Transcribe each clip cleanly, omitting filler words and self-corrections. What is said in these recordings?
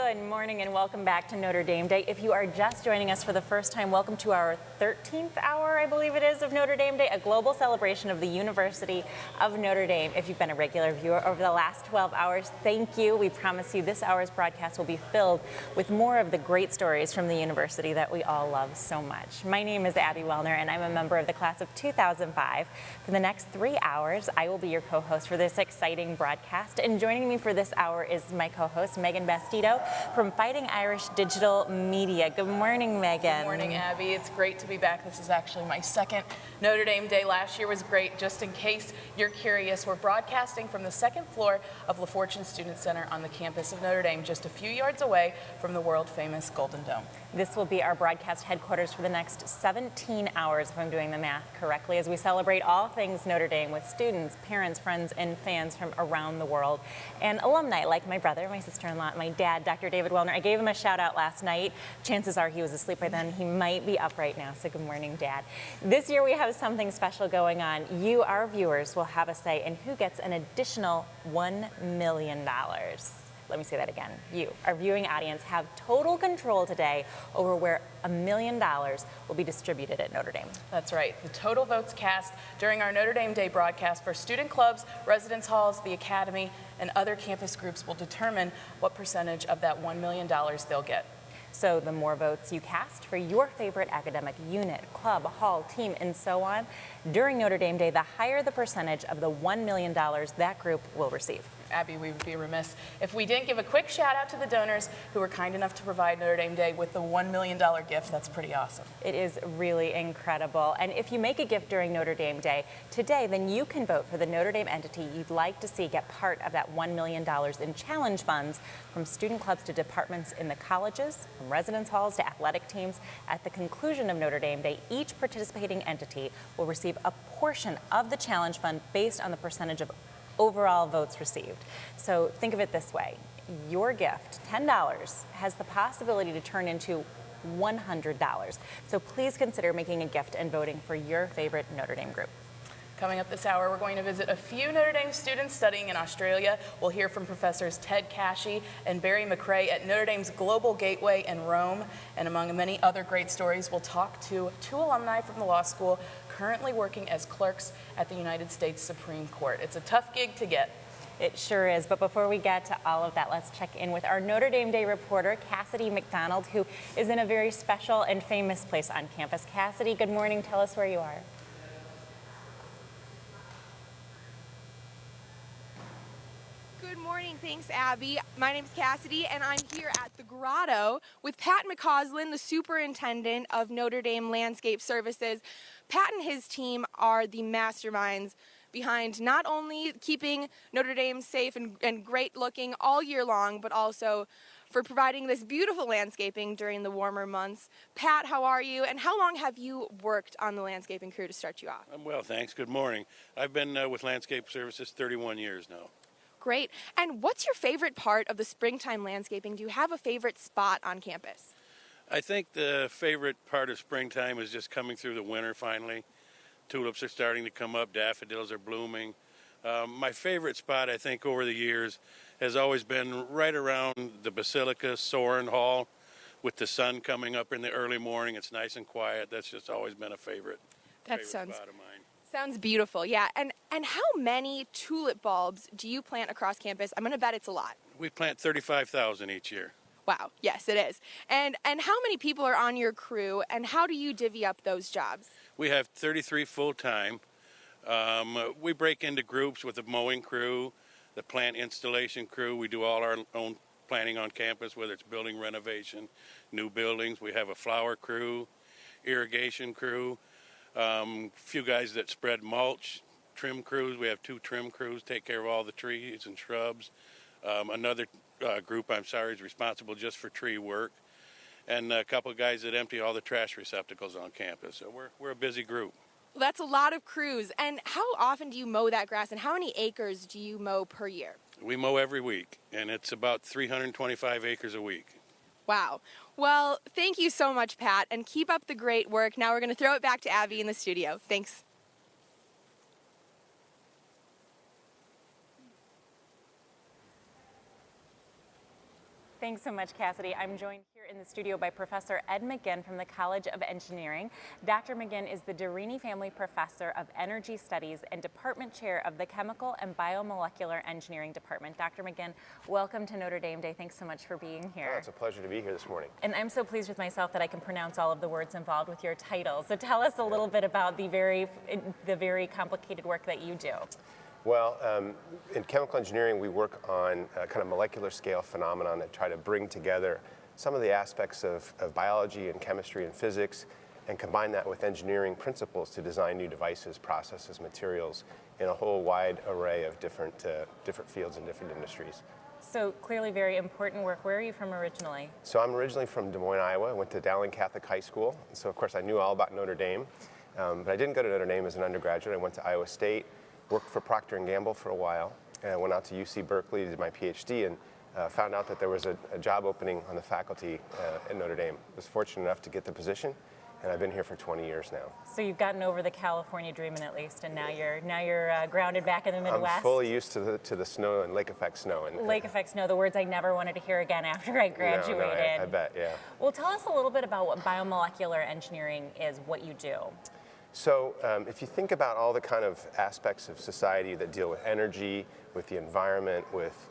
Good morning and welcome back to Notre Dame Day. If you are just joining us for the first time, welcome to our 13th hour, I believe it is, of Notre Dame Day, a global celebration of the University of Notre Dame. If you've been a regular viewer over the last 12 hours, thank you. We promise you this hour's broadcast will be filled with more of the great stories from the university that we all love so much. My name is Abby Wellner and I'm a member of the class of 2005. For the next 3 hours, I will be your co-host for this exciting broadcast. And joining me for this hour is my co-host, Megan Bastido from Fighting Irish Digital Media. Good morning, Megan. Good morning, Abby. It's great to be back. This is actually my second Notre Dame Day. Last year was great. Just in case you're curious, we're broadcasting from the second floor of LaFortune Student Center on the campus of Notre Dame, just a few yards away from the world-famous Golden Dome. This will be our broadcast headquarters for the next 17 hours, if I'm doing the math correctly, as we celebrate all things Notre Dame with students, parents, friends, and fans from around the world. And alumni like my brother, my sister-in-law, my dad, Dr. David Wellner. I gave him a shout out last night. Chances are he was asleep by then. He might be up right now, so good morning, Dad. This year we have something special going on. You, our viewers, will have a say in who gets an additional $1 million. Let me say that again. You, our viewing audience, have total control today over where $1 million will be distributed at Notre Dame. That's right. The total votes cast during our Notre Dame Day broadcast for student clubs, residence halls, the academy, and other campus groups will determine what percentage of that $1 million they'll get. So the more votes you cast for your favorite academic unit, club, hall, team, and so on, during Notre Dame Day, the higher the percentage of the $1 million that group will receive. Abby, we would be remiss if we didn't give a quick shout out to the donors who were kind enough to provide Notre Dame Day with the $1 million gift. That's pretty awesome. It is really incredible. And if you make a gift during Notre Dame Day today, then you can vote for the Notre Dame entity you'd like to see get part of that $1 million in challenge funds from student clubs to departments in the colleges, from residence halls to athletic teams. At the conclusion of Notre Dame Day, each participating entity will receive a portion of the challenge fund based on the percentage of overall votes received. So think of it this way. Your gift, $10, has the possibility to turn into $100. So please consider making a gift and voting for your favorite Notre Dame group. Coming up this hour, we're going to visit a few Notre Dame students studying in Australia. We'll hear from Professors Ted Cashy and Barry McRae at Notre Dame's Global Gateway in Rome. And among many other great stories, we'll talk to two alumni from the law school currently working as clerks at the United States Supreme Court. It's a tough gig to get. It sure is. But before we get to all of that, let's check in with our Notre Dame Day reporter, Cassidy McDonald, who is in a very special and famous place on campus. Cassidy, good morning. Tell us where you are. Good morning. Thanks, Abby. My name's Cassidy, and I'm here at the Grotto with Pat McCausland, the superintendent of Notre Dame Landscape Services. Pat and his team are the masterminds behind not only keeping Notre Dame safe and great looking all year long, but also for providing this beautiful landscaping during the warmer months. Pat, how are you? And how long have you worked on the landscaping crew to start you off? I'm well, thanks. Good morning. I've been with Landscape Services 31 years now. Great. And what's your favorite part of the springtime landscaping? Do you have a favorite spot on campus? I think the favorite part of springtime is just coming through the winter finally. Tulips are starting to come up, daffodils are blooming. My favorite spot, I think, over the years has always been right around the Basilica Sorin Hall with the sun coming up in the early morning. It's nice and quiet. That's just always been a favorite spot of mine. Sounds beautiful, yeah. And how many tulip bulbs do you plant across campus? I'm going to bet it's a lot. We plant 35,000 each year. Wow, yes, it is. And how many people are on your crew, and how do you divvy up those jobs? We have 33 full-time. We break into groups with the mowing crew, the plant installation crew. We do all our own planting on campus, whether it's building renovation, new buildings. We have a flower crew, irrigation crew. Few guys that spread mulch, trim crews. We have 2 trim crews, take care of all the trees and shrubs. Another group, is responsible just for tree work. And a couple of guys that empty all the trash receptacles on campus. So we're a busy group. Well, that's a lot of crews. And how often do you mow that grass, and how many acres do you mow per year? We mow every week, and it's about 325 acres a week. Wow. Well, thank you so much, Pat, and keep up the great work. Now we're going to throw it back to Abby in the studio. Thanks. Thanks so much, Cassidy. I'm joined here in the studio by Professor Ed McGinn from the College of Engineering. Dr. McGinn is the Derini Family Professor of Energy Studies and Department Chair of the Chemical and Biomolecular Engineering Department. Dr. McGinn, welcome to Notre Dame Day. Thanks so much for being here. Oh, it's a pleasure to be here this morning. And I'm so pleased with myself that I can pronounce all of the words involved with your title. So tell us a little bit about the very complicated work that you do. Well, in chemical engineering, we work on kind of molecular scale phenomenon that try to bring together some of the aspects of biology and chemistry and physics and combine that with engineering principles to design new devices, processes, materials in a whole wide array of different fields and different industries. So clearly very important work. Where are you from originally? So I'm originally from Des Moines, Iowa. I went to Dowling Catholic High School. So of course I knew all about Notre Dame, but I didn't go to Notre Dame as an undergraduate. I went to Iowa State, worked for Procter & Gamble for a while, and went out to UC Berkeley, did my PhD, and found out that there was a job opening on the faculty at Notre Dame. Was fortunate enough to get the position, and I've been here for 20 years now. So you've gotten over the California dreaming at least, and now you're grounded back in the Midwest. I'm fully used to the snow and lake effect snow. Lake effect snow, the words I never wanted to hear again after I graduated. No, I bet, yeah. Well, tell us a little bit about what biomolecular engineering is, what you do. So if you think about all the kind of aspects of society that deal with energy, with the environment, with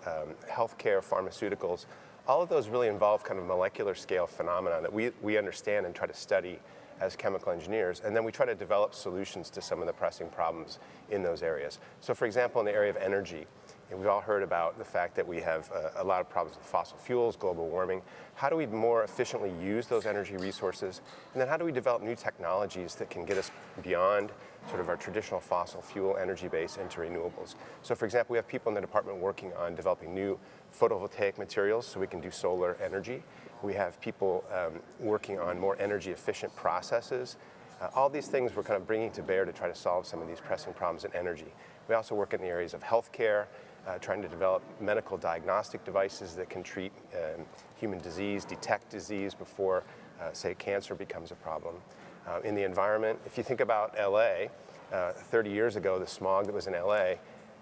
healthcare, pharmaceuticals, all of those really involve kind of molecular scale phenomena that we understand and try to study as chemical engineers, and then we try to develop solutions to some of the pressing problems in those areas. So for example, in the area of energy, we've all heard about the fact that we have a lot of problems with fossil fuels, global warming. How do we more efficiently use those energy resources? And then how do we develop new technologies that can get us beyond sort of our traditional fossil fuel energy base into renewables? So for example, we have people in the department working on developing new photovoltaic materials so we can do solar energy. We have people working on more energy efficient processes. All these things we're kind of bringing to bear to try to solve some of these pressing problems in energy. We also work in the areas of healthcare, trying to develop medical diagnostic devices that can treat human disease, detect disease before, say, cancer becomes a problem. In the environment, if you think about LA, 30 years ago, the smog that was in LA,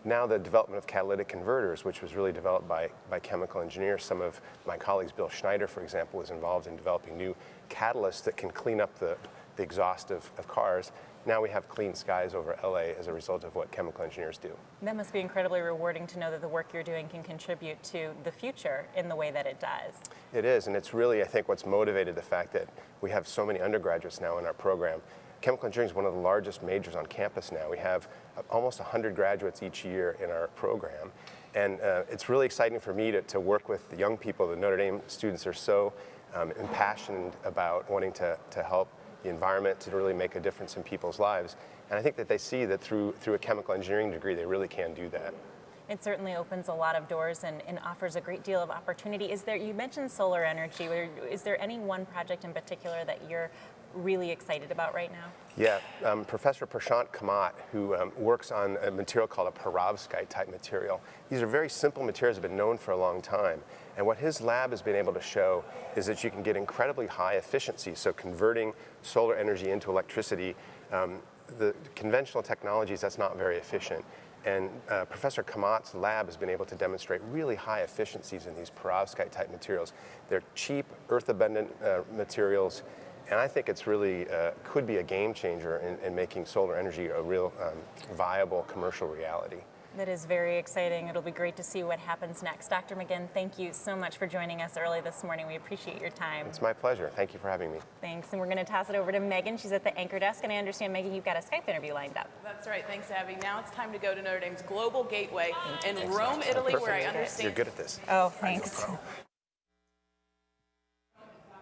now the development of catalytic converters, which was really developed by chemical engineers. Some of my colleagues, Bill Schneider, for example, was involved in developing new catalysts that can clean up the exhaust of cars. Now we have clean skies over LA as a result of what chemical engineers do. That must be incredibly rewarding to know that the work you're doing can contribute to the future in the way that it does. It is, and it's really, I think, what's motivated the fact that we have so many undergraduates now in our program. Chemical engineering is one of the largest majors on campus now. We have almost 100 graduates each year in our program. And it's really exciting for me to work with the young people. The Notre Dame students are so impassioned about wanting to help the environment, to really make a difference in people's lives. And I think that they see that through a chemical engineering degree, they really can do that. It certainly opens a lot of doors and offers a great deal of opportunity. You mentioned solar energy. Is there any one project in particular that you're really excited about right now? Yeah, Professor Prashant Kamat, who works on a material called a perovskite type material. These are very simple materials that have been known for a long time. And what his lab has been able to show is that you can get incredibly high efficiency. So converting solar energy into electricity, the conventional technologies, that's not very efficient. And Professor Kamat's lab has been able to demonstrate really high efficiencies in these perovskite type materials. They're cheap, earth-abundant materials. And I think it's really could be a game changer in making solar energy a real viable commercial reality. That is very exciting. It'll be great to see what happens next. Dr. McGinn, thank you so much for joining us early this morning. We appreciate your time. It's my pleasure. Thank you for having me. Thanks. And we're going to toss it over to Megan. She's at the anchor desk. And I understand, Megan, you've got a Skype interview lined up. That's right. Thanks, Abby. Now it's time to go to Notre Dame's Global Gateway in Rome, Italy, where I understand. You're good at this. Oh, thanks.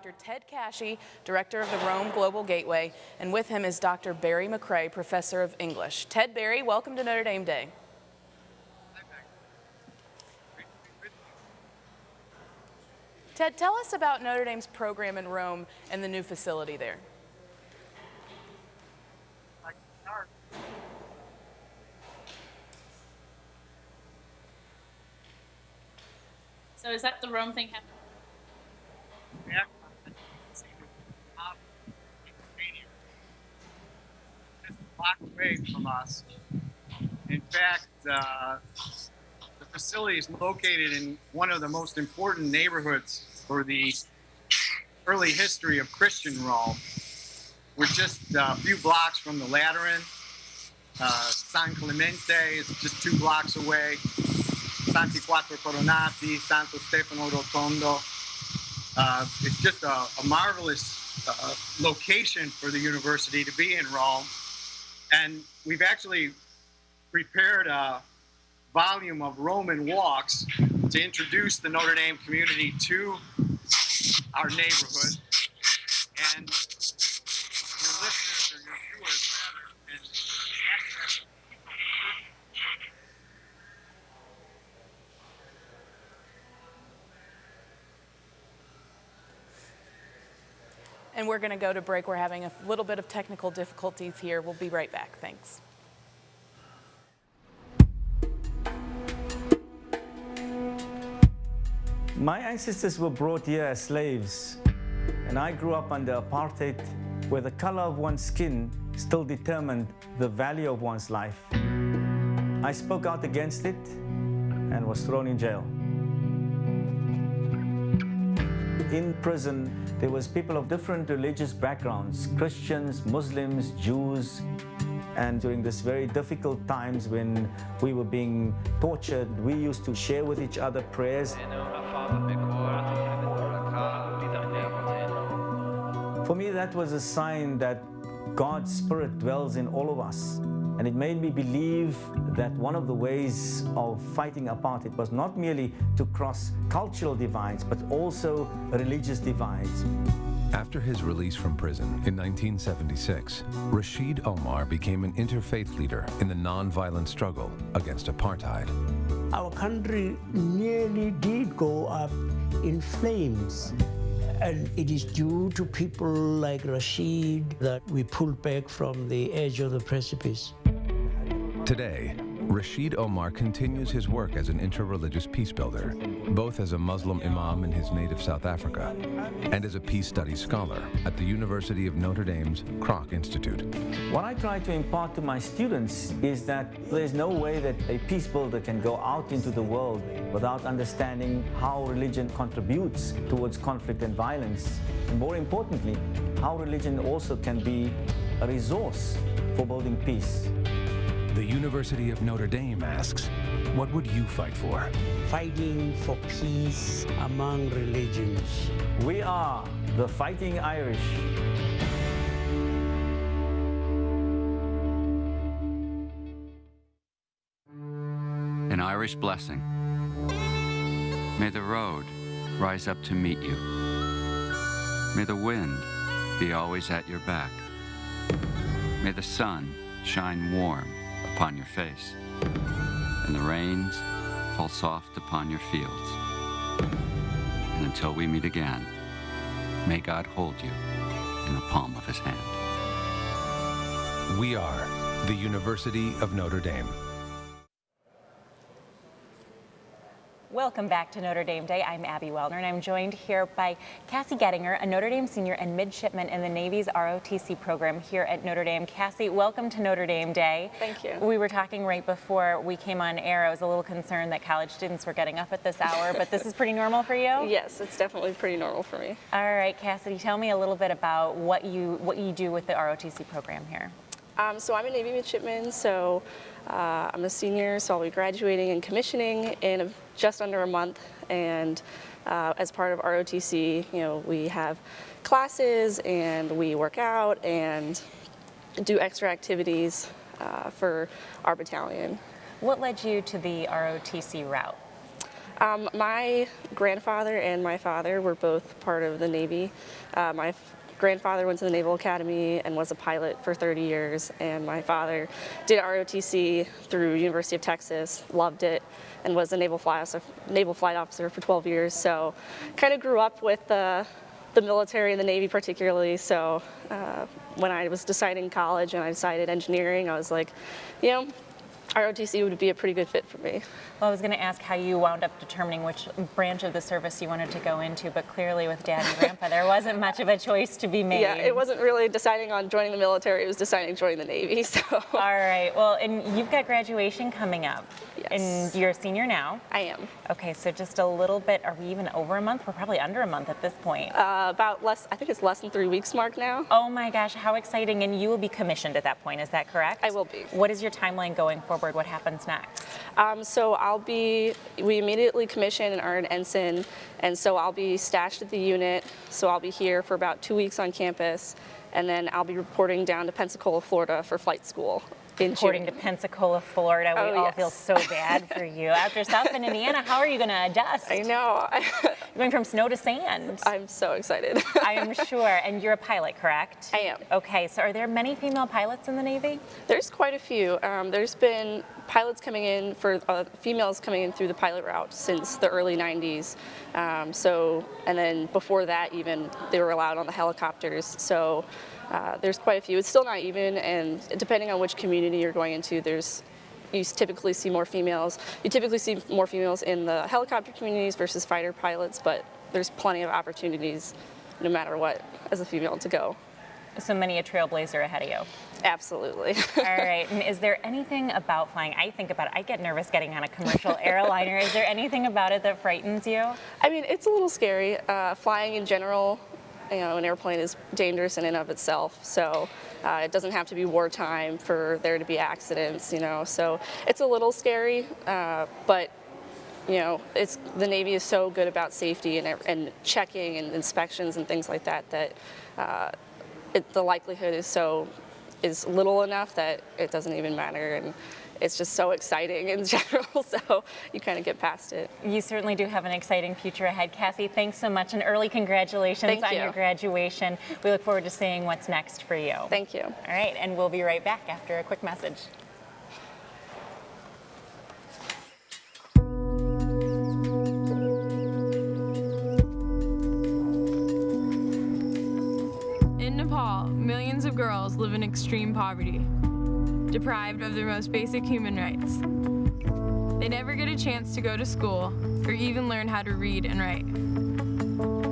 Dr. Ted Cashy, director of the Rome Global Gateway, and with him is Dr. Barry McCrae, professor of English. Ted, Barry, welcome to Notre Dame Day. Ted, tell us about Notre Dame's program in Rome and the new facility there. So is that the Rome thing happening? Yeah. Just a block away from us. In fact, the facility is located in one of the most important neighborhoods for the early history of Christian Rome. We're just a few blocks from the Lateran. San Clemente is just 2 blocks away. Santi Quattro Coronati, Santo Stefano Rotondo. It's just a marvelous location for the university to be in Rome. And we've actually prepared a volume of Roman walks to introduce the Notre Dame community to our neighborhood. And your listeners, or your viewers rather, can access. And we're going to go to break. We're having a little bit of technical difficulties here. We'll be right back. Thanks. My ancestors were brought here as slaves, and I grew up under apartheid, where the color of one's skin still determined the value of one's life. I spoke out against it and was thrown in jail. In prison, there was people of different religious backgrounds, Christians, Muslims, Jews, and during this very difficult times when we were being tortured, we used to share with each other prayers. For me, that was a sign that God's Spirit dwells in all of us. And it made me believe that one of the ways of fighting apartheid was not merely to cross cultural divides, but also religious divides. After his release from prison in 1976, Rashid Omar became an interfaith leader in the nonviolent struggle against apartheid. Our country nearly did go up in flames. And it is due to people like Rashid that we pulled back from the edge of the precipice. Today, Rashid Omar continues his work as an interreligious peace builder, both as a Muslim imam in his native South Africa and as a peace studies scholar at the University of Notre Dame's Kroc Institute. What I try to impart to my students is that there's no way that a peace builder can go out into the world without understanding how religion contributes towards conflict and violence. And more importantly, how religion also can be a resource for building peace. The University of Notre Dame asks, what would you fight for? Fighting for peace among religions. We are the Fighting Irish. An Irish blessing. May the road rise up to meet you. May the wind be always at your back. May the sun shine warm upon your face, and the rains fall soft upon your fields. And until we meet again, may God hold you in the palm of his hand. We are the University of Notre Dame. Welcome back to Notre Dame Day. I'm Abby Wellner, and I'm joined here by Cassie Gettinger, a Notre Dame senior and midshipman in the Navy's ROTC program here at Notre Dame. Cassie, welcome to Notre Dame Day. Thank you. We were talking right before we came on air. I was a little concerned that college students were getting up at this hour, but this is pretty normal for you? Yes, it's definitely pretty normal for me. All right, Cassidy, tell me a little bit about what you do with the ROTC program here. So I'm a Navy midshipman, so I'm a senior, so I'll be graduating and commissioning in just under a month. And as part of ROTC, we have classes and we work out and do extra activities for our battalion. What led you to the ROTC route? My grandfather and my father were both part of the Navy. My grandfather went to the Naval Academy and was a pilot for 30 years, and my father did ROTC through University of Texas, loved it, and was a naval flight officer for 12 years. So kind of grew up with the military and the Navy particularly. So when I was deciding college and I decided engineering, I was like, ROTC would be a pretty good fit for me. Well, I was going to ask how you wound up determining which branch of the service you wanted to go into, but clearly with Dad and Grandpa, there wasn't much of a choice to be made. Yeah, it wasn't really deciding on joining the military, it was deciding to join the Navy, so. All right, well, and you've got graduation coming up. Yes. And you're a senior now. I am. Okay, so just a little bit, are we even over a month? We're probably under a month at this point. About I think it's less than 3 weeks mark now. Oh my gosh, how exciting. And you will be commissioned at that point, is that correct? I will be. What is your timeline going forward? What happens next? So we immediately commission and are an ensign, and so I'll be stashed at the unit, so I'll be here for about 2 weeks on campus, and then I'll be reporting down to Pensacola, Florida for flight school. Reporting to Pensacola, Florida. We all feel so bad for you. After South Bend, Indiana, how are you going to adjust? I know. You're going from snow to sand. I'm so excited. I am sure. And you're a pilot, correct? I am. Okay, so are there many female pilots in the Navy? There's quite a few. There's been pilots coming in females coming in through the pilot route since the early 90s. And then before that even, they were allowed on the helicopters. So there's quite a few. It's still not even, and depending on which community you're going into, you typically see more females. You typically see more females in the helicopter communities versus fighter pilots, but there's plenty of opportunities, no matter what, as a female to go. So many a trailblazer ahead of you. Absolutely. All right, and is there anything about flying, I think about it, I get nervous getting on a commercial airliner. Is there anything about it that frightens you? I mean, it's a little scary. Flying in general, an airplane is dangerous in and of itself, so it doesn't have to be wartime for there to be accidents, so it's a little scary, but the Navy is so good about safety and checking and inspections and things like that the likelihood is little enough that it doesn't even matter, and it's just so exciting in general, so you kind of get past it. You certainly do have an exciting future ahead. Cassie, thanks so much, and early congratulations on your graduation. We look forward to seeing what's next for you. Thank you. All right, and we'll be right back after a quick message. In Nepal, millions of girls live in extreme poverty, deprived of their most basic human rights. They never get a chance to go to school or even learn how to read and write.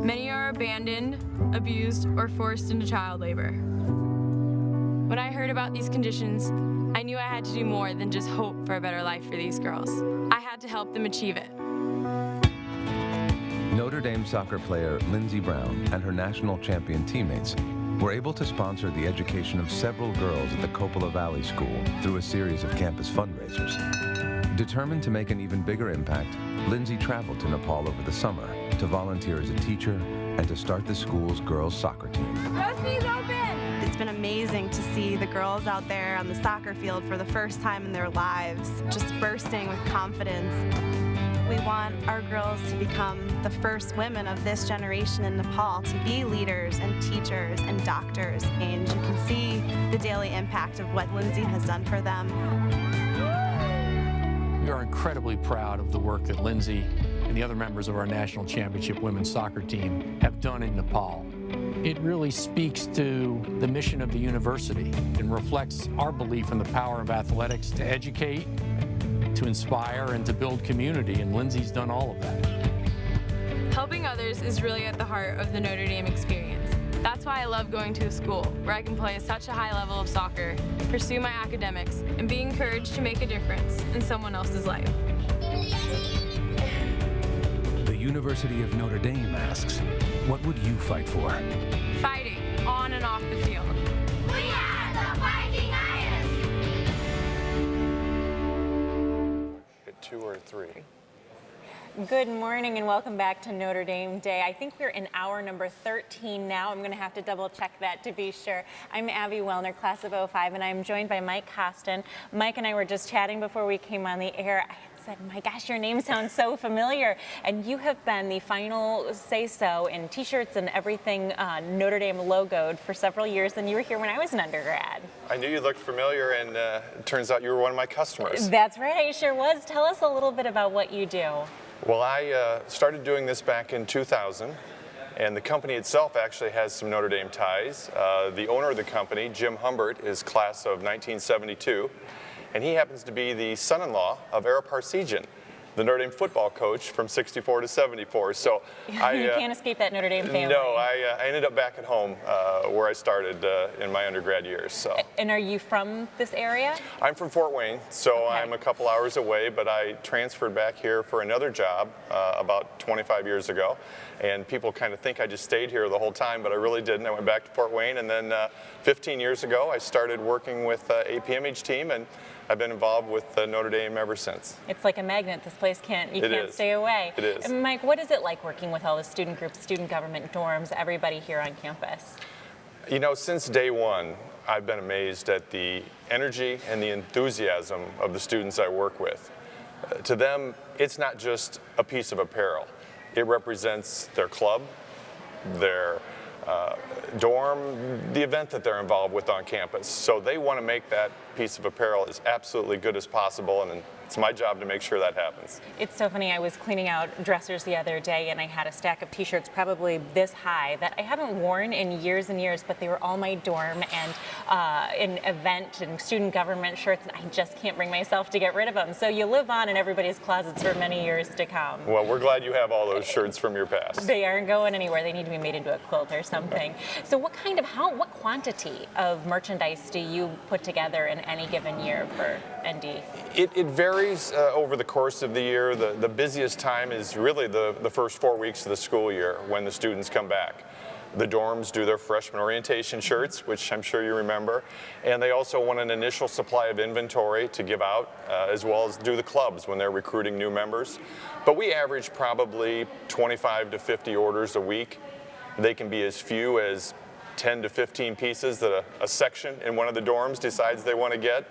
Many are abandoned, abused, or forced into child labor. When I heard about these conditions, I knew I had to do more than just hope for a better life for these girls. I had to help them achieve it. Notre Dame soccer player Lindsey Brown and her national champion teammates were able to sponsor the education of several girls at the Coppola Valley School through a series of campus fundraisers. Determined to make an even bigger impact, Lindsey traveled to Nepal over the summer to volunteer as a teacher and to start the school's girls' soccer team. Roast open! It's been amazing to see the girls out there on the soccer field for the first time in their lives, just bursting with confidence. We want our girls to become the first women of this generation in Nepal to be leaders and teachers and doctors, and you can see the daily impact of what Lindsey has done for them. We are incredibly proud of the work that Lindsey and the other members of our national championship women's soccer team have done in Nepal. It really speaks to the mission of the university and reflects our belief in the power of athletics to educate, to inspire, and to build community, and Lindsey's done all of that. Helping others is really at the heart of the Notre Dame experience. That's why I love going to a school where I can play such a high level of soccer, pursue my academics, and be encouraged to make a difference in someone else's life. The University of Notre Dame asks, what would you fight for? Fighting, on and off the field. We are the Fighting Irons! 2 or 3. Good morning and welcome back to Notre Dame Day. I think we're in hour number 13 now. I'm going to have to double check that to be sure. I'm Abby Wellner, class of 05, and I'm joined by Mike Costin. Mike and I were just chatting before we came on the air. I said, my gosh, your name sounds so familiar. And you have been the final say-so in t-shirts and everything Notre Dame logoed for several years, and you were here when I was an undergrad. I knew you looked familiar, and it turns out you were one of my customers. That's right, I sure was. Tell us a little bit about what you do. Well, I started doing this back in 2000, and the company itself actually has some Notre Dame ties. The owner of the company, Jim Humbert, is class of 1972, and he happens to be the son-in-law of Ara Parseghian, the Notre Dame football coach from '64 to '74. So You can't escape that Notre Dame family. No, I ended up back at home where I started in my undergrad years. So. And are you from this area? I'm from Fort Wayne, so Okay. I'm a couple hours away, but I transferred back here for another job about 25 years ago. And people kind of think I just stayed here the whole time, but I really didn't. I went back to Fort Wayne, and then 15 years ago, I started working with APMH team, and I've been involved with Notre Dame ever since. It's like a magnet. This place you can't stay away. It is. And Mike, what is it like working with all the student groups, student government, dorms, everybody here on campus? You know, since day one, I've been amazed at the energy and the enthusiasm of the students I work with. To them, it's not just a piece of apparel. It represents their club, their dorm, the event that they're involved with on campus. So they want to make that piece of apparel as absolutely good as possible, and it's my job to make sure that happens. It's so funny. I was cleaning out dressers the other day, and I had a stack of T-shirts probably this high that I haven't worn in years and years, but they were all my dorm and in event and student government shirts, and I just can't bring myself to get rid of them. So you live on in everybody's closets for many years to come. Well, we're glad you have all those shirts from your past. They aren't going anywhere. They need to be made into a quilt or something. So what quantity of merchandise do you put together in any given year for ND? It varies over the course of the year. The busiest time is really the first 4 weeks of the school year when the students come back. The dorms do their freshman orientation shirts, which I'm sure you remember, and they also want an initial supply of inventory to give out, as well as do the clubs when they're recruiting new members. But we average probably 25 to 50 orders a week. They can be as few as 10 to 15 pieces that a section in one of the dorms decides they want to get,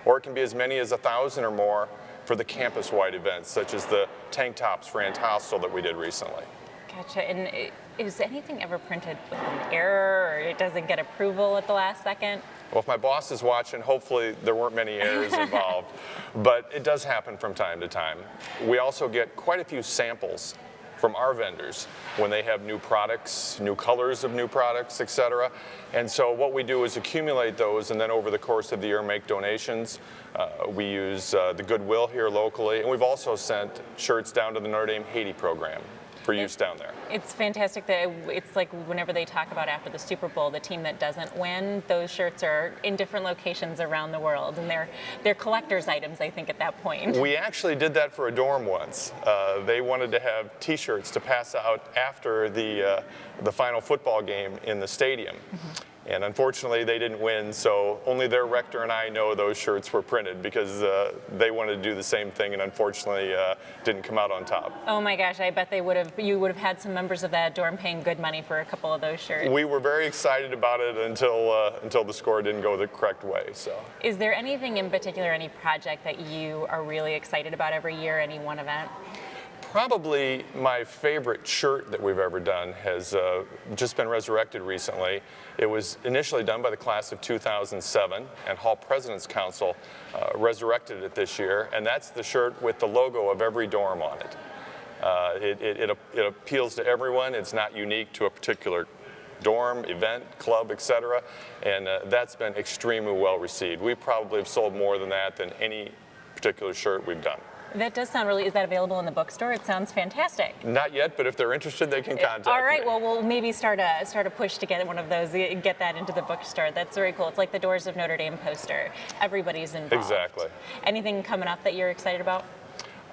or it can be as many as 1,000 or more for the campus-wide events, such as the tank tops for Antastal that we did recently. Gotcha. And is anything ever printed with an error, or it doesn't get approval at the last second? Well, if my boss is watching, hopefully there weren't many errors involved, but it does happen from time to time. We also get quite a few samples from our vendors when they have new products, new colors of new products, etc. And so what we do is accumulate those, and then over the course of the year make donations. We use the Goodwill here locally, and we've also sent shirts down to the Notre Dame Haiti program for use down there. It's fantastic that it's like whenever they talk about after the Super Bowl, the team that doesn't win, those shirts are in different locations around the world, and they're collector's items, I think, at that point. We actually did that for a dorm once. They wanted to have T-shirts to pass out after the final football game in the stadium. Mm-hmm. And unfortunately, they didn't win, so only their rector and I know those shirts were printed because they wanted to do the same thing and unfortunately didn't come out on top. Oh my gosh, I bet you would have had some members of that dorm paying good money for a couple of those shirts. We were very excited about it until the score didn't go the correct way. So. Is there anything in particular, any project that you are really excited about every year, any one event? Probably my favorite shirt that we've ever done has just been resurrected recently. It was initially done by the class of 2007, and Hall President's Council resurrected it this year, and that's the shirt with the logo of every dorm on it. It appeals to everyone. It's not unique to a particular dorm, event, club, etc., and that's been extremely well received. We probably have sold more than that than any particular shirt we've done. That does sound really, is that available in the bookstore? It sounds fantastic. Not yet, but if they're interested, they can contact me. All right, well, we'll maybe start a push to get one of those, get that into the bookstore. That's very cool. It's like the Doors of Notre Dame poster. Everybody's involved. Exactly. Anything coming up that you're excited about?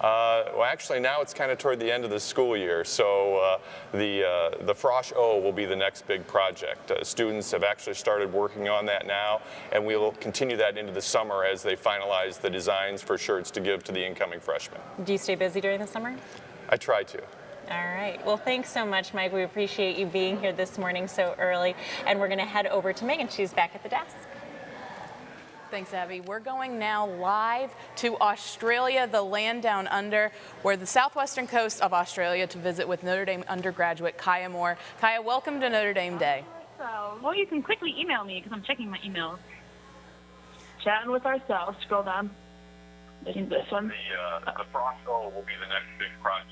Well, actually, now it's kind of toward the end of the school year, so the Frosh O will be the next big project. Students have actually started working on that now, and we will continue that into the summer as they finalize the designs for shirts to give to the incoming freshmen. Do you stay busy during the summer? I try to. All right. Well, thanks so much, Mike. We appreciate you being here this morning so early, and we're going to head over to Megan. She's back at the desk. Thanks, Abby. We're going now live to Australia, the land down under, where the southwestern coast of Australia to visit with Notre Dame undergraduate Kaya Moore. Kaya, welcome to Notre Dame Day. Well, you can quickly email me because I'm checking my emails. Chatting with ourselves. Scroll down. I think this one. The Frosh O will be the next big project.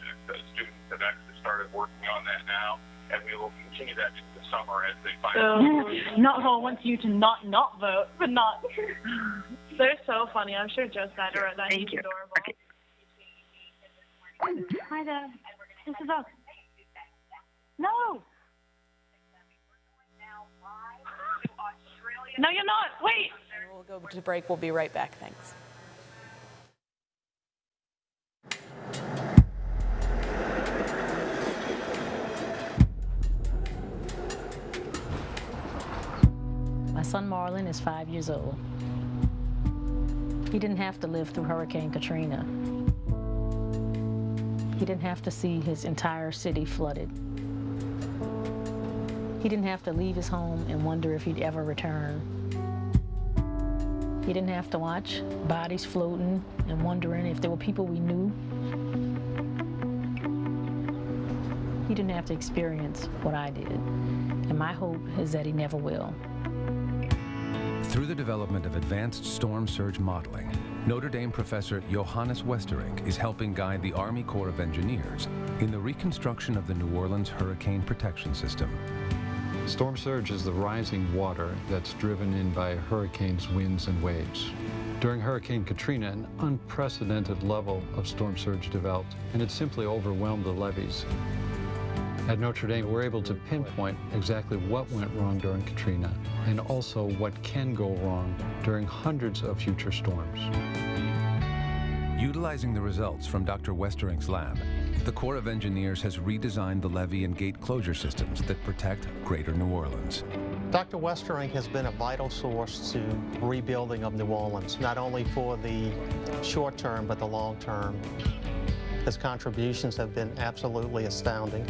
Students have actually started working on that now, and we will continue that into the summer as they finalize. So, not who wants you to not vote, but not. They're so funny. I'm sure Joe's got it right now. Thank you. Adorable. Okay. Hi, Dad. This is us. No. No, you're not. Wait. We'll go to break. We'll be right back. Thanks. My son Marlon is 5 years old. He didn't have to live through Hurricane Katrina. He didn't have to see his entire city flooded. He didn't have to leave his home and wonder if he'd ever return. He didn't have to watch bodies floating and wondering if there were people we knew. He didn't have to experience what I did. And my hope is that he never will. Through the development of advanced storm surge modeling, Notre Dame professor Johannes Westerink is helping guide the Army Corps of Engineers in the reconstruction of the New Orleans hurricane protection system. Storm surge is the rising water that's driven in by hurricanes, winds, and waves. During Hurricane Katrina, an unprecedented level of storm surge developed, and it simply overwhelmed the levees. At Notre Dame, we're able to pinpoint exactly what went wrong during Katrina, and also what can go wrong during hundreds of future storms. Utilizing the results from Dr. Westerink's lab, the Corps of Engineers has redesigned the levee and gate closure systems that protect Greater New Orleans. Dr. Westerink has been a vital source to rebuilding of New Orleans, not only for the short term, but the long term. His contributions have been absolutely astounding.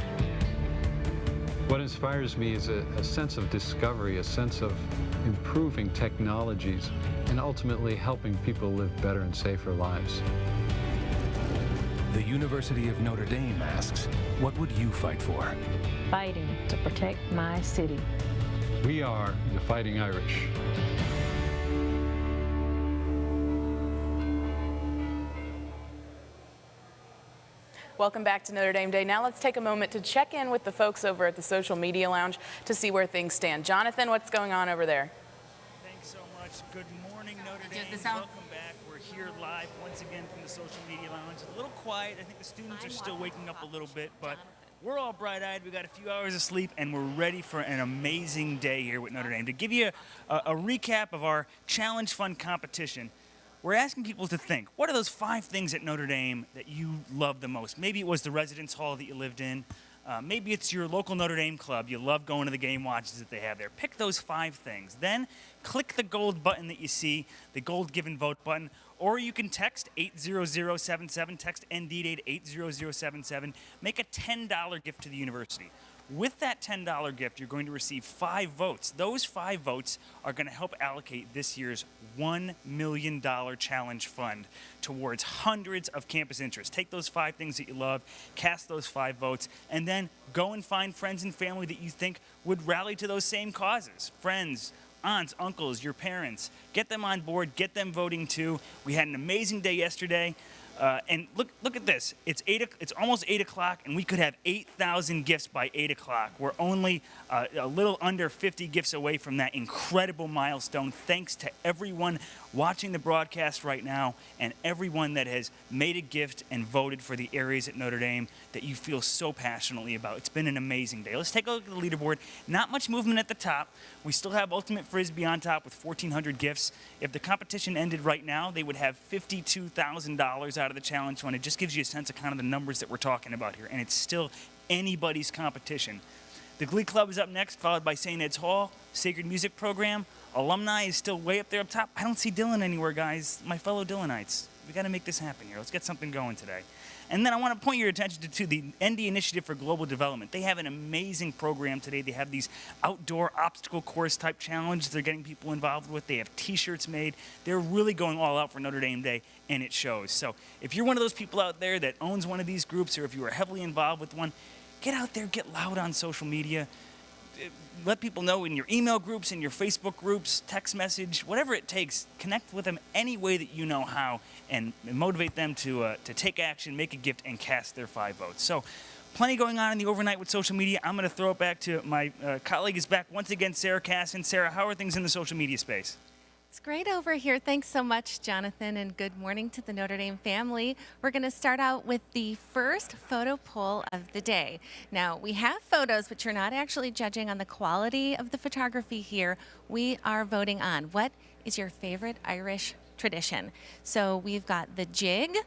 What inspires me is a sense of discovery, a sense of improving technologies, and ultimately helping people live better and safer lives. The University of Notre Dame asks, what would you fight for? Fighting to protect my city. We are the Fighting Irish. Welcome back to Notre Dame Day. Now let's take a moment to check in with the folks over at the Social Media Lounge to see where things stand. Jonathan, what's going on over there? Thanks so much. Good morning, Notre Dame. Welcome back. We're here live once again from the Social Media Lounge. A little quiet. I think the students are still waking up a little bit, but we're all bright-eyed. We got a few hours of sleep, and we're ready for an amazing day here with Notre Dame. To give you a recap of our Challenge Fund competition, we're asking people to think, what are those 5 things at Notre Dame that you love the most? Maybe it was the residence hall that you lived in. Maybe it's your local Notre Dame club. You love going to the game watches that they have there. Pick those 5 things. Then click the gold button that you see, the gold give and vote button, or you can text 80077, text ND date 80077, make a $10 gift to the university. With that $10 gift, you're going to receive 5 votes. Those 5 votes are going to help allocate this year's $1 million challenge fund towards hundreds of campus interests. Take those 5 things that you love, cast those 5 votes, and then go and find friends and family that you think would rally to those same causes. Friends, aunts, uncles, your parents. Get them on board, get them voting too. We had an amazing day yesterday. And look at this. It's almost 8 o'clock, and we could have 8,000 gifts by 8 o'clock. We're only a little under 50 gifts away from that incredible milestone. Thanks to everyone watching the broadcast right now and everyone that has made a gift and voted for the areas at Notre Dame that you feel so passionately about. It's been an amazing day. Let's take a look at the leaderboard. Not much movement at the top. We still have Ultimate Frisbee on top with 1,400 gifts. If the competition ended right now, they would have $52,000 out of the challenge fund. It just gives you a sense of kind of the numbers that we're talking about here, and it's still anybody's competition. The Glee Club is up next, followed by St. Ed's Hall, Sacred Music Program. Alumni is still way up there up top. I don't see Dylan anywhere, guys. My fellow Dylanites. We got to make this happen here. Let's get something going today. And then I want to point your attention to the ND Initiative for Global Development. They have an amazing program today. They have these outdoor obstacle course type challenges they're getting people involved with. They have t-shirts made. They're really going all out for Notre Dame Day, and it shows. So if you're one of those people out there that owns one of these groups, or if you are heavily involved with one, get out there, get loud on social media. Let people know in your email groups, in your Facebook groups, text message, whatever it takes. Connect with them any way that you know how, and motivate them to take action, make a gift, and cast their 5 votes. So plenty going on in the overnight with social media. I'm going to throw it back to my colleague is back once again, Sarah Casson. Sarah, how are things in the social media space? It's great over here. Thanks so much, Jonathan, and good morning to the Notre Dame family. We're going to start out with the first photo poll of the day. Now, we have photos, but you're not actually judging on the quality of the photography here. We are voting on what is your favorite Irish tradition. So we've got the jig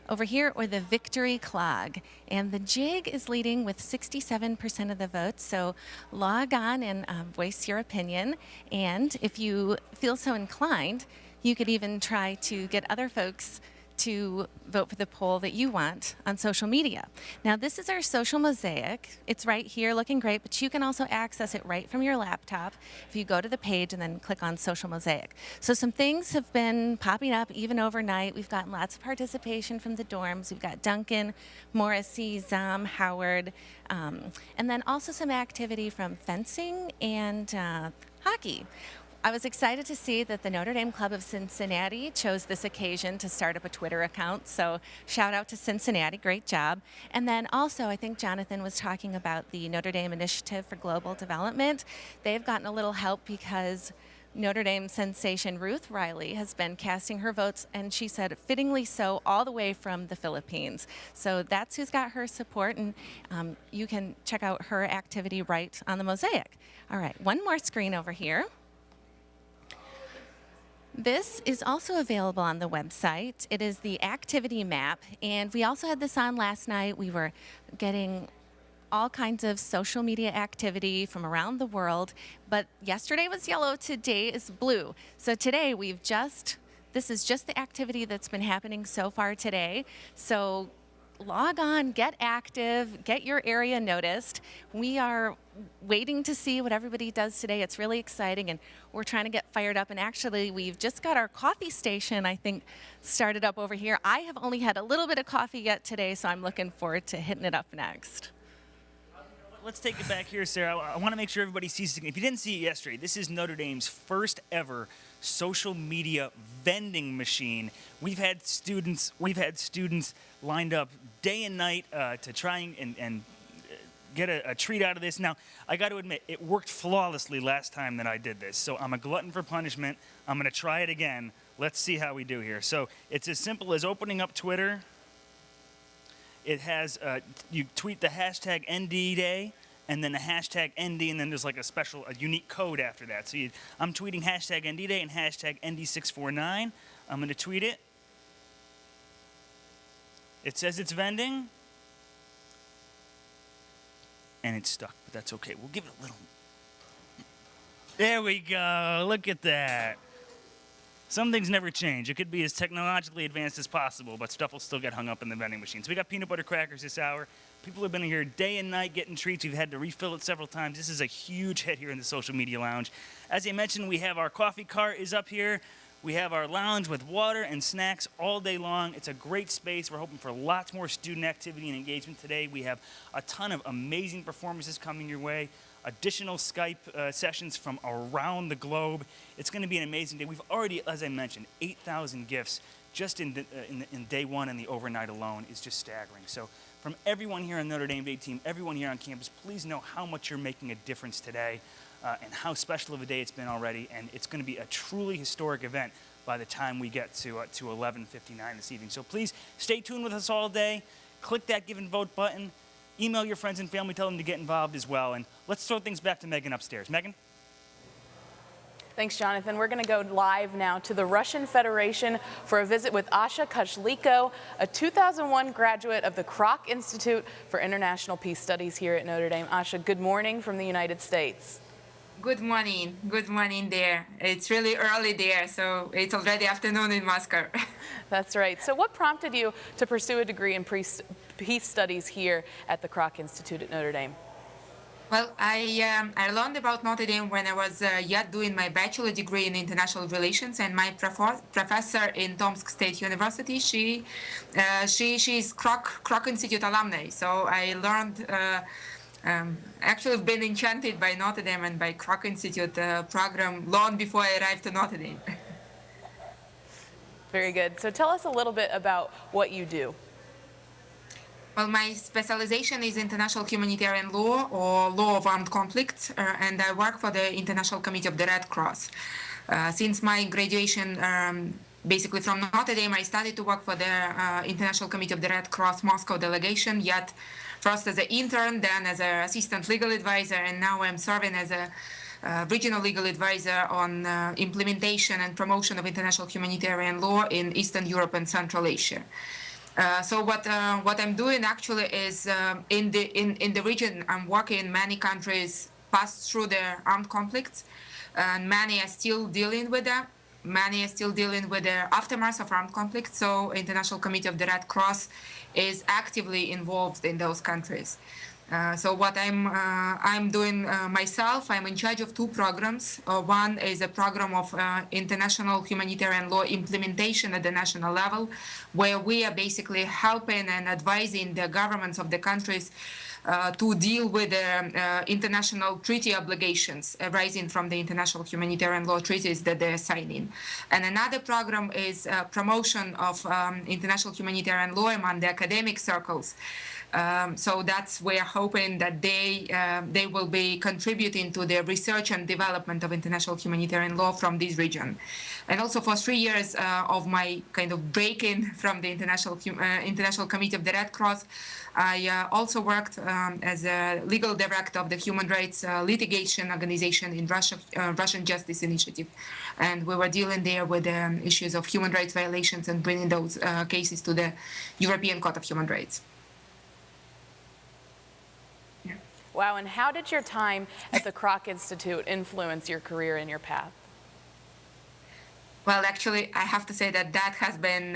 over here, or the victory clog. And the jig is leading with 67% of the votes, so log on and voice your opinion. And if you feel so inclined, you could even try to get other folks to vote for the poll that you want on social media. Now, this is our social mosaic. It's right here looking great, but you can also access it right from your laptop if you go to the page and then click on social mosaic. So some things have been popping up even overnight. We've gotten lots of participation from the dorms. We've got Duncan, Morrissey, Zom, Howard, and then also some activity from fencing and hockey. I was excited to see that the Notre Dame Club of Cincinnati chose this occasion to start up a Twitter account, so shout out to Cincinnati, great job. And then also, I think Jonathan was talking about the Notre Dame Initiative for Global Development. They've gotten a little help because Notre Dame sensation Ruth Riley has been casting her votes, and she said fittingly so, all the way from the Philippines. So that's who's got her support, and you can check out her activity right on the mosaic. All right, one more screen over here. This is also available on the website. It is the activity map, and we also had this on last night. We were getting all kinds of social media activity from around the world, but yesterday was yellow, today is blue. So today this is just the activity that's been happening so far today. So log on, get active, get your area noticed. We are waiting to see what everybody does today. It's really exciting, and we're trying to get fired up. And actually, we've just got our coffee station, I think, started up over here. I have only had a little bit of coffee yet today, so I'm looking forward to hitting it up next. Let's take it back here, Sarah. I want to make sure everybody sees it. If you didn't see it yesterday, this is Notre Dame's first ever social media vending machine. We've had students lined up day and night to try and get a treat out of this. Now, I got to admit, it worked flawlessly last time that I did this. So I'm a glutton for punishment. I'm going to try it again. Let's see how we do here. So it's as simple as opening up Twitter. It has, you tweet the hashtag ND Day, and then the hashtag ND, and then there's like a unique code after that. So I'm tweeting hashtag ND Day and hashtag ND649. I'm going to tweet it. It says it's vending. And it's stuck, but that's okay. We'll give it a little. There we go. Look at that. Some things never change. It could be as technologically advanced as possible, but stuff will still get hung up in the vending machines. We got peanut butter crackers this hour. People have been here day and night getting treats. We've had to refill it several times. This is a huge hit here in the social media lounge. As I mentioned, we have our coffee cart is up here. We have our lounge with water and snacks all day long. It's a great space. We're hoping for lots more student activity and engagement today. We have a ton of amazing performances coming your way, additional Skype sessions from around the globe. It's going to be an amazing day. We've already, as I mentioned, 8,000 gifts just in day one, and the overnight alone is just staggering. So from everyone here on Notre Dame Day team, everyone here on campus, please know how much you're making a difference today. And how special of a day it's been already, and it's going to be a truly historic event by the time we get to 11:59 this evening. So please stay tuned with us all day. Click that give and vote button. Email your friends and family, tell them to get involved as well. And let's throw things back to Megan upstairs. Megan? Thanks, Jonathan. We're going to go live now to the Russian Federation for a visit with Asha Kashliko, a 2001 graduate of the Kroc Institute for International Peace Studies here at Notre Dame. Asha, good morning from the United States. Good morning there. It's really early there, so it's already afternoon in Moscow. That's right. So what prompted you to pursue a degree in peace studies here at the Kroc Institute at Notre Dame? Well, I learned about Notre Dame when I was yet doing my bachelor degree in international relations, and my professor in Tomsk State University, she's Kroc Institute alumni. So I learned. Actually, I've been enchanted by Notre Dame and by Kroc Institute program long before I arrived to Notre Dame. Very good. So tell us a little bit about what you do. Well, my specialization is international humanitarian law or law of armed conflict, and I work for the International Committee of the Red Cross. Since my graduation, basically from Notre Dame, I started to work for the International Committee of the Red Cross Moscow delegation, yet first as an intern, then as an assistant legal advisor, and now I'm serving as a regional legal advisor on implementation and promotion of international humanitarian law in Eastern Europe and Central Asia. So what I'm doing actually is in the region I'm working in, many countries passed through the armed conflicts, and many are still dealing with them. Many are still dealing with the aftermath of armed conflicts. So International Committee of the Red Cross is actively involved in those countries. So what I'm doing myself, I'm in charge of two programs. One is a program of international humanitarian law implementation at the national level, where we are basically helping and advising the governments of the countries to deal with the international treaty obligations arising from the international humanitarian law treaties that they're signing. And another program is promotion of international humanitarian law among the academic circles. So that's we're hoping that they will be contributing to the research and development of international humanitarian law from this region. And also for 3 years of my kind of break-in from the International Committee of the Red Cross, I also worked as a legal director of the Human Rights Litigation Organization in Russia, Russian Justice Initiative. And we were dealing there with issues of human rights violations and bringing those cases to the European Court of Human Rights. Wow, and how did your time at the Kroc Institute influence your career and your path? Well, actually, I have to say that has been,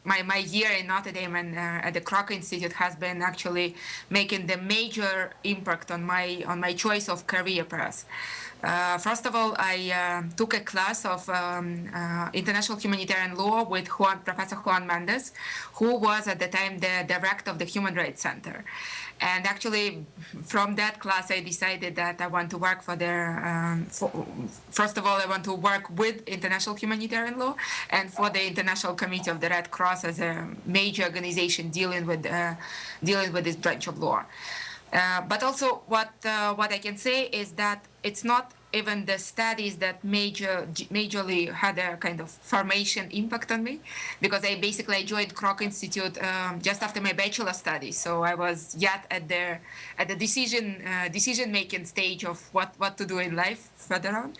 my year in Notre Dame and at the Kroc Institute has been actually making the major impact on my choice of career path. First of all, I took a class of international humanitarian law with Professor Juan Mendez, who was at the time the director of the Human Rights Center. And actually, from that class, I decided that I want to work for first of all, I want to work with international humanitarian law and for the International Committee of the Red Cross as a major organization dealing with this branch of law. But also, what I can say is that it's not even the studies that majorly had a kind of formation impact on me, because I joined Kroc Institute just after my bachelor studies. So I was yet at the decision making stage of what to do in life further on.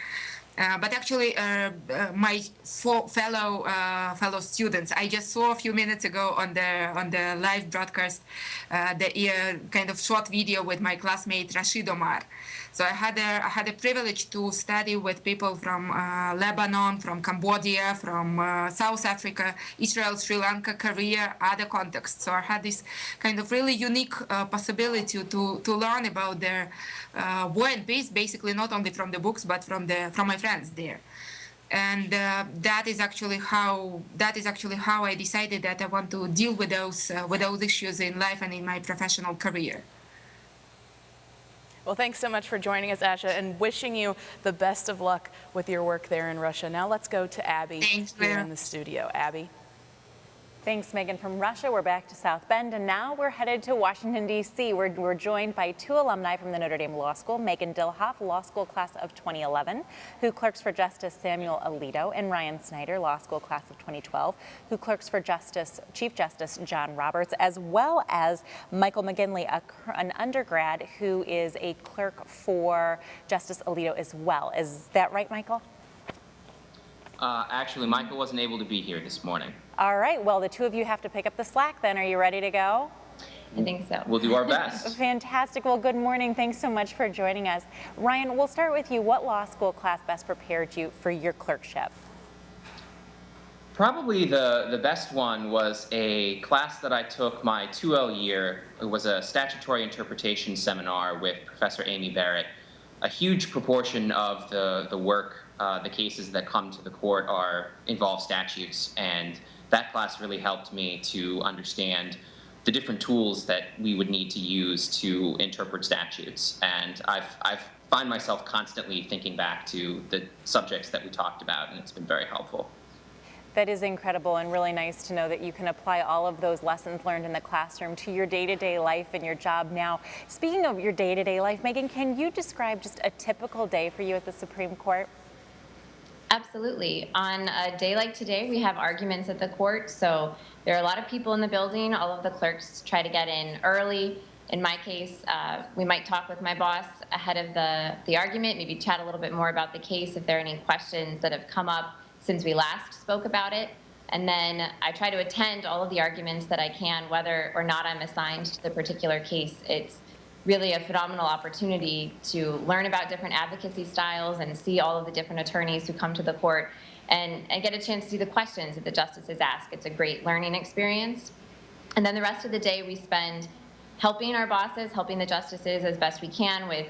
But actually, my fellow students, I just saw a few minutes ago on the live broadcast the kind of short video with my classmate Rashid Omar. So I had a privilege to study with people from Lebanon, from Cambodia, from South Africa, Israel, Sri Lanka, Korea, other contexts. So I had this kind of really unique possibility to learn about their war and peace, basically not only from the books but from my friends there. And that is actually how I decided that I want to deal with those issues in life and in my professional career. Well, thanks so much for joining us, Asha, and wishing you the best of luck with your work there in Russia. Now let's go to Abby here in the studio. Abby. Thanks, Megan. From Russia, we're back to South Bend, and now we're headed to Washington, D.C. We're joined by two alumni from the Notre Dame Law School, Megan Dilhoff, Law School Class of 2011, who clerks for Justice Samuel Alito, and Ryan Snyder, Law School Class of 2012, who clerks for Chief Justice John Roberts, as well as Michael McGinley, an undergrad who is a clerk for Justice Alito as well. Is that right, Michael? Actually, Michael wasn't able to be here this morning. All right, well, the two of you have to pick up the slack then. Are you ready to go? I think so. We'll do our best. Fantastic. Well, good morning. Thanks so much for joining us. Ryan, we'll start with you. What law school class best prepared you for your clerkship? Probably the best one was a class that I took my 2L year. It was a statutory interpretation seminar with Professor Amy Barrett. A huge proportion of the work, the cases that come to the court involve statutes, and that class really helped me to understand the different tools that we would need to use to interpret statutes. And I've find myself constantly thinking back to the subjects that we talked about, and it's been very helpful. That is incredible and really nice to know that you can apply all of those lessons learned in the classroom to your day-to-day life and your job now. Speaking of your day-to-day life, Megan, can you describe just a typical day for you at the Supreme Court? Absolutely. On a day like today, we have arguments at the court, so there are a lot of people in the building. All of the clerks try to get in early. In my case, we might talk with my boss ahead of the argument, maybe chat a little bit more about the case if there are any questions that have come up since we last spoke about it. And then I try to attend all of the arguments that I can, whether or not I'm assigned to the particular case. It's really a phenomenal opportunity to learn about different advocacy styles and see all of the different attorneys who come to the court and get a chance to see the questions that the justices ask. It's a great learning experience. And then the rest of the day we spend helping our bosses, helping the justices as best we can with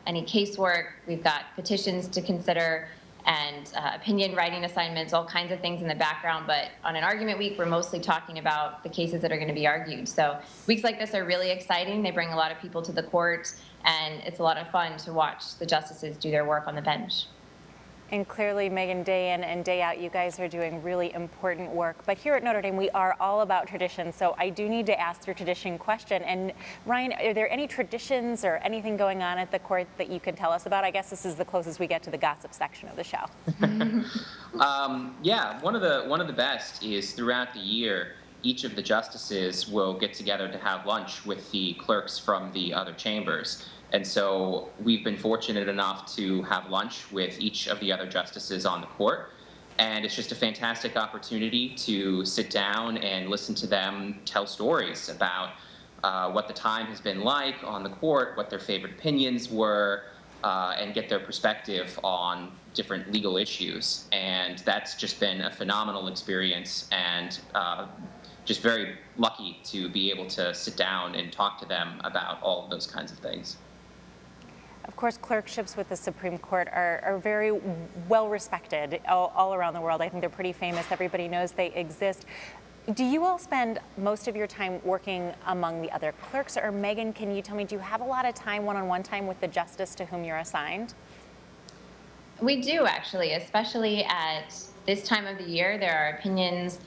any casework. We've got petitions to consider and opinion writing assignments, all kinds of things in the background. But on an argument week, we're mostly talking about the cases that are going to be argued. So weeks like this are really exciting. They bring a lot of people to the court, and it's a lot of fun to watch the justices do their work on the bench. And clearly, Megan, day in and day out, you guys are doing really important work. But here at Notre Dame, we are all about tradition. So I do need to ask your tradition question. And Ryan, are there any traditions or anything going on at the court that you can tell us about? I guess this is the closest we get to the gossip section of the show. Yeah, one of the best is throughout the year, each of the justices will get together to have lunch with the clerks from the other chambers. And so we've been fortunate enough to have lunch with each of the other justices on the court. And it's just a fantastic opportunity to sit down and listen to them tell stories about what the time has been like on the court, what their favorite opinions were, and get their perspective on different legal issues. And that's just been a phenomenal experience, and just very lucky to be able to sit down and talk to them about all of those kinds of things. Of course, clerkships with the Supreme Court are very well respected all around the world. I think they're pretty famous. Everybody knows they exist. Do you all spend most of your time working among the other clerks? Or Megan, can you tell me, do you have a lot of time, one-on-one time with the justice to whom you're assigned? We do, actually, especially at this time of the year. There are opinions,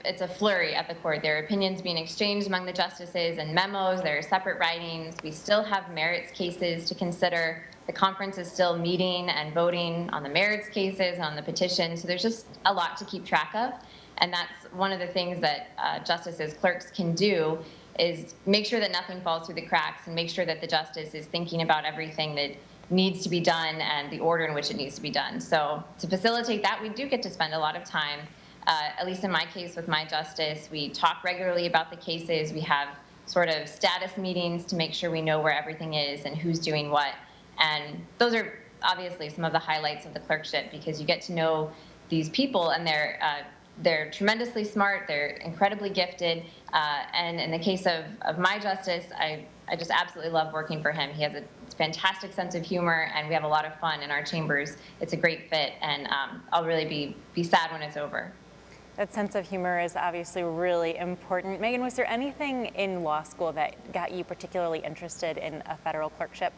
it's a flurry at the court. There are opinions being exchanged among the justices and memos. There are separate writings. We still have merits cases to consider. The conference is still meeting and voting on the merits cases, on the petition. So there's just a lot to keep track of. And that's one of the things that justices, clerks can do, is make sure that nothing falls through the cracks and make sure that the justice is thinking about everything that needs to be done and the order in which it needs to be done. So to facilitate that, we do get to spend a lot of time. At least in my case with my justice, we talk regularly about the cases. We have sort of status meetings to make sure we know where everything is and who's doing what. And those are obviously some of the highlights of the clerkship, because you get to know these people, and they're tremendously smart, they're incredibly gifted. And in the case of my justice, I just absolutely love working for him. He has a fantastic sense of humor, and we have a lot of fun in our chambers. It's a great fit, and I'll really be sad when it's over. That sense of humor is obviously really important. Megan, was there anything in law school that got you particularly interested in a federal clerkship?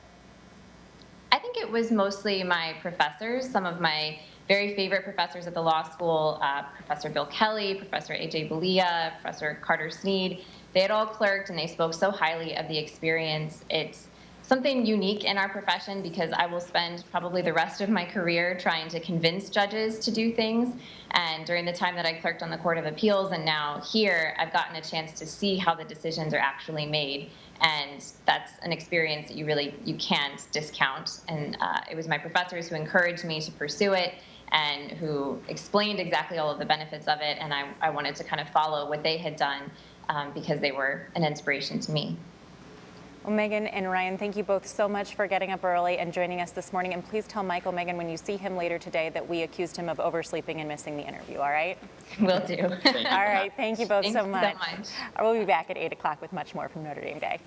I think it was mostly my professors. Some of my very favorite professors at the law school, Professor Bill Kelly, Professor A.J. Belia, Professor Carter Sneed, they had all clerked, and they spoke so highly of the experience. It's something unique in our profession, because I will spend probably the rest of my career trying to convince judges to do things. And during the time that I clerked on the Court of Appeals and now here, I've gotten a chance to see how the decisions are actually made. And that's an experience that you can't discount. And it was my professors who encouraged me to pursue it and who explained exactly all of the benefits of it. And I wanted to kind of follow what they had done because they were an inspiration to me. Well, Megan and Ryan, thank you both so much for getting up early and joining us this morning. And please tell Michael, Megan, when you see him later today, that we accused him of oversleeping and missing the interview, all right? Will do. All right, thank you both Thanks so much. so much. We'll be back at 8 o'clock with much more from Notre Dame Day.